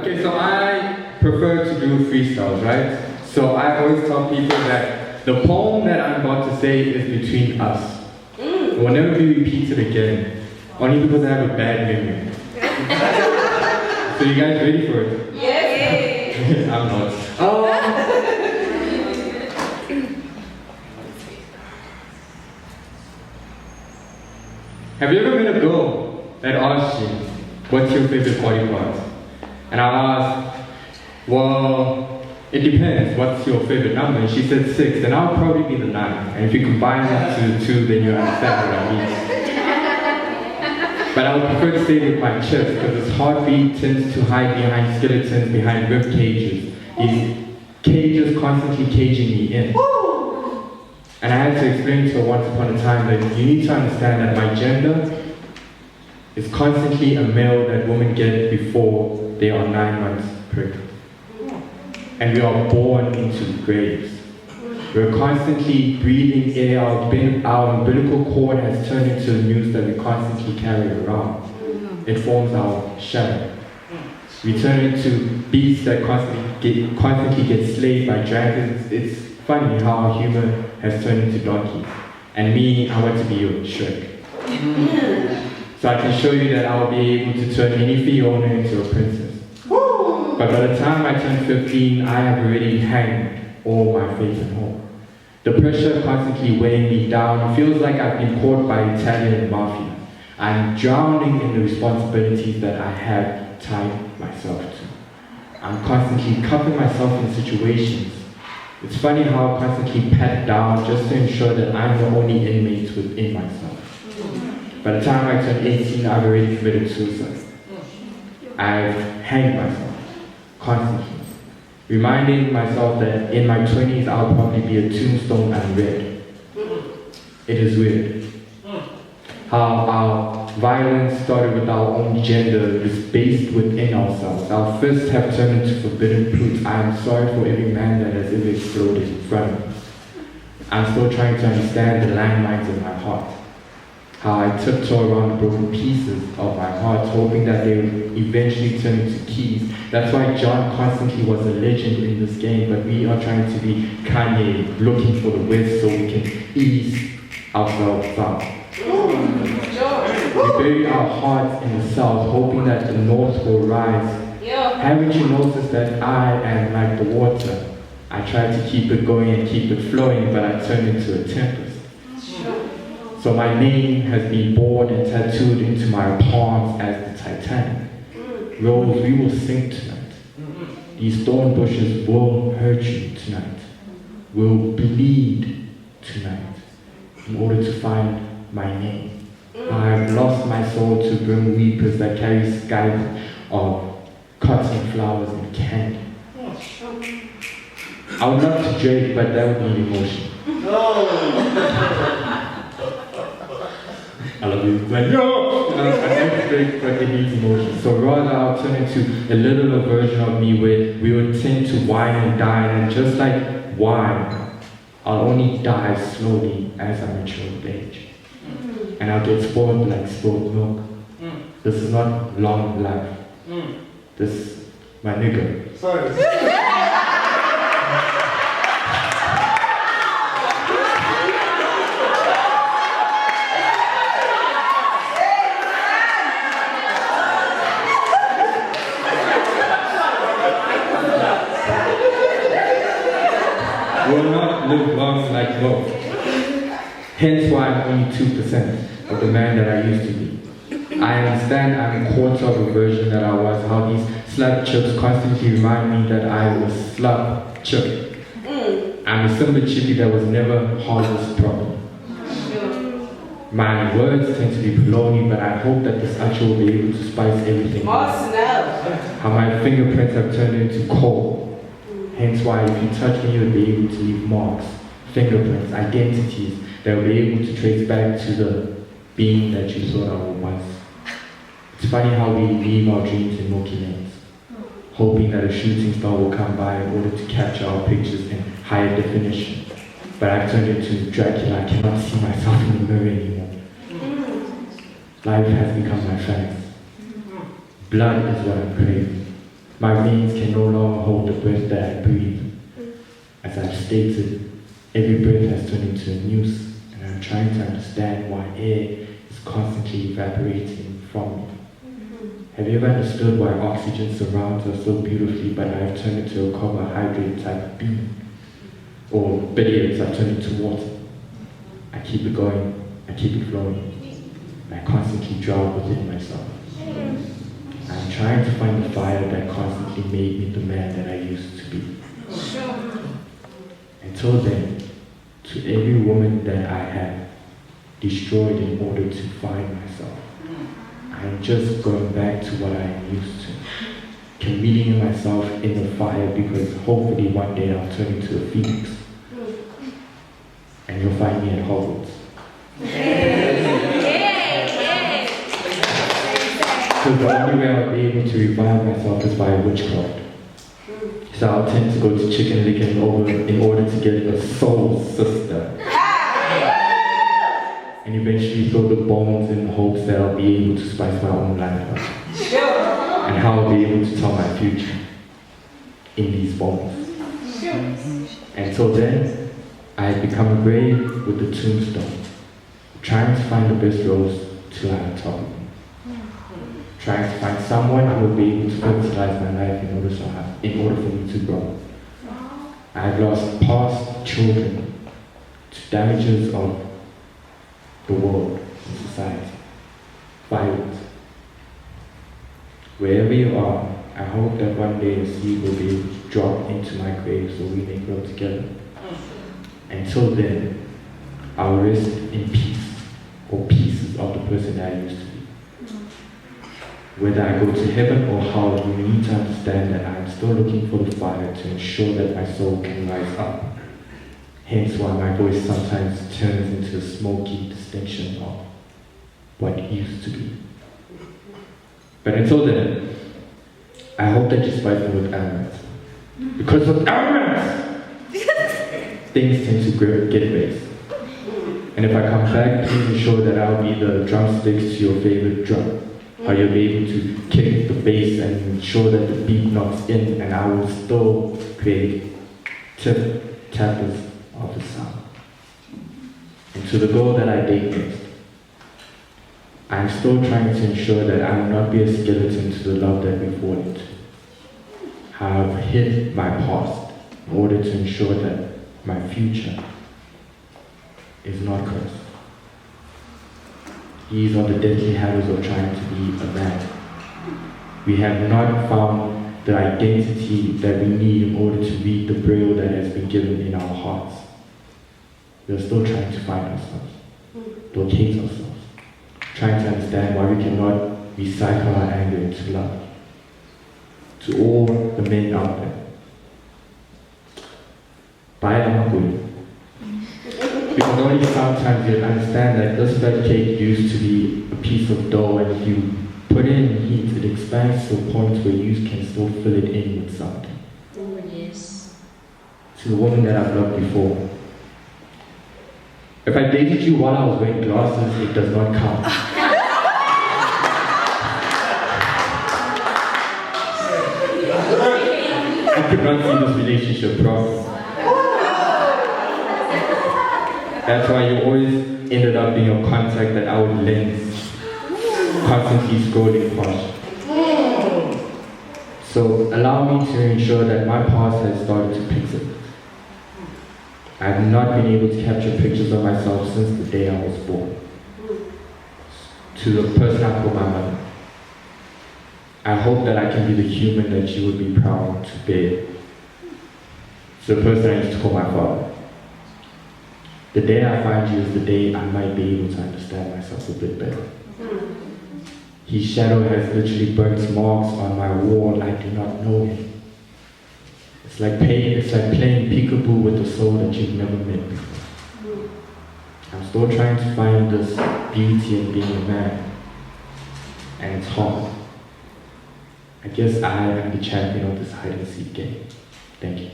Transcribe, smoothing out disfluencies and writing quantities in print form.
Okay, so I prefer to do freestyles, right? So I always tell people that the poem that I'm about to say is between us. It will never be repeated again, only because I have a bad memory. So you guys ready for it? Yes. I'm not. Have you ever met a girl that asks you, what's your favorite body part? And I asked, well, it depends, what's your favorite number? And she said 6, then I'll probably be the 9. And if you combine that to the 2, then you understand what I mean. But I would prefer to stay with my chest because its heartbeat tends to hide behind skeletons, behind rib cages. These cages constantly caging me in. And I had to explain to her once upon a time that you need to understand that my gender is constantly a male that women get before they are 9 months pregnant. And we are born into graves. We're constantly breathing air. Our umbilical cord has turned into a noose that we constantly carry around. It forms our shadow. We turn into beasts that constantly get slayed by dragons. It's funny how our humor has turned into donkeys. And me, I want to be your Shrek. So I can show you that I'll be able to turn any Fiona into a princess. But by the time I turn 15, I have already hanged all my faith in home. The pressure constantly weighing me down. It feels like I've been caught by Italian mafia. I'm drowning in the responsibilities that I have tied myself to. I'm constantly cuffing myself in situations. It's funny how I constantly pat down just to ensure that I'm the only inmate within myself. By the time I turn 18, I've already committed suicide. I've hanged myself, constantly. Reminding myself that in my 20s, I'll probably be a tombstone unread. It is weird how our violence started with our own gender is based within ourselves. Our fists have turned into forbidden fruits. I am sorry for every man that has ever exploded in front of me. I'm still trying to understand the landmines in my heart. How I tiptoe around the broken pieces of my heart, hoping that they would eventually turn into keys. That's why John constantly was a legend in this game, but we are trying to be Kanye, looking for the West so we can ease ourselves out. We bury our hearts in the South, hoping that the North will rise. Haven't you noticed that I am like the water? I try to keep it going and keep it flowing, but I turn into a tempest. So my name has been bored and tattooed into my palms as the Titanic. Rose, we will sink tonight. These thorn bushes will hurt you tonight. We'll bleed tonight in order to find my name. I have lost my soul to grim weepers that carry skies of cotton flowers and candy. I would love to Drake, but that would be emotion. I love you. Like, yo! I never Drake, but it needs emotion. So rather, I'll turn into a little version of me where we would tend to wine and dine, and just like wine, I'll only die slowly as I mature with age. And I'll get spoiled like spoiled milk. This is not long life. This, my nigga. Sorry. Will not live long like milk. Hence why I'm only 2% of the man that I used to be. I understand I'm a quarter of a version that I was, how these slap chips constantly remind me that I was slap chip. I'm a simple chippy that was never harvested properly. My words tend to be baloney, but I hope that this actually will be able to spice everything up. How my fingerprints have turned into coal. Hence why if you touch me, you'll be able to leave marks, fingerprints, identities that will be able to trace back to the being that you thought I was. It's funny how we leave our dreams in milky lanes, hoping that a shooting star will come by in order to capture our pictures in higher definition. But I've turned into Dracula. I cannot see myself in the mirror anymore. Life has become my fantasy. Blood is what I'm craving. My veins can no longer hold the breath that I breathe. As I've stated, every breath has turned into a noose, and I'm trying to understand why air is constantly evaporating from me. Have you ever understood why oxygen surrounds us so beautifully, but I've turned into a carbohydrate type of being? Or better yet, I've turned into water. I keep it going, I keep it flowing, and I constantly drown within myself. I'm trying to find the fire that constantly made me the man that I used to be. Until then, to every woman that I have destroyed in order to find myself, I'm just going back to what I am used to. Committing myself in the fire because hopefully one day I'll turn into a phoenix. And you'll find me at Hogwarts. So the only way I'll be able to revive myself is by witchcraft. So I'll tend to go to chicken licking over in order to get a soul sister. And eventually throw the bones in hopes that I'll be able to spice my own life up. And how I'll be able to tell my future in these bones. Until then, I had become a grave with a tombstone, trying to find the best rose to lie on top of me. Trying to find someone who will be able to fertilize my life in order for me to grow. I've lost past children to damages of the world and society, violence. Wherever you are, I hope that one day a seed will be able to drop into my grave so we may grow together. Until then, I'll rest in peace, or pieces of the person that I used to be. Whether I go to heaven or hell, you need to understand that I'm still looking for the fire to ensure that my soul can rise up. Hence why my voice sometimes turns into a smoky distinction of what used to be. But until then, I hope that you spite me with arrogance. Because with arrogance, things tend to get raised. And if I come back, please ensure that I'll be the drumsticks to your favorite drum. How you'll be able to kick the bass and ensure that the beat knocks in, and I will still create tappers of the sound. And to the girl that I date next, I'm still trying to ensure that I will not be a skeleton to the love that we fall into. I've hid my past in order to ensure that my future is not cursed. These are the deadly habits of trying to be a man. We have not found the identity that we need in order to read the braille that has been given in our hearts. We are still trying to find ourselves, locate ourselves, trying to understand why we cannot recycle our anger into love. To all the men out there, buy a hungry. Because only sometimes you'll understand that this fat cake used to be a piece of dough, and if you put it in heat, it expands to a point where you can still fill it in with something. Oh, yes. To the woman that I've loved before, if I dated you while I was wearing glasses, it does not count. I could not see this relationship properly. That's why you always ended up being a contact that I would lens, constantly scrolling past. So allow me to ensure that my past has started to pixel. I have not been able to capture pictures of myself since the day I was born. To the person I call my mother, I hope that I can be the human that you would be proud to bear. To the person I used to call my father, the day I find you is the day I might be able to understand myself a bit better. His shadow has literally burnt marks on my wall. I do not know him. It's like playing peekaboo with a soul that you've never met before. I'm still trying to find this beauty in being a man, and it's hard. I guess I am the champion of this hide and seek game. Thank you.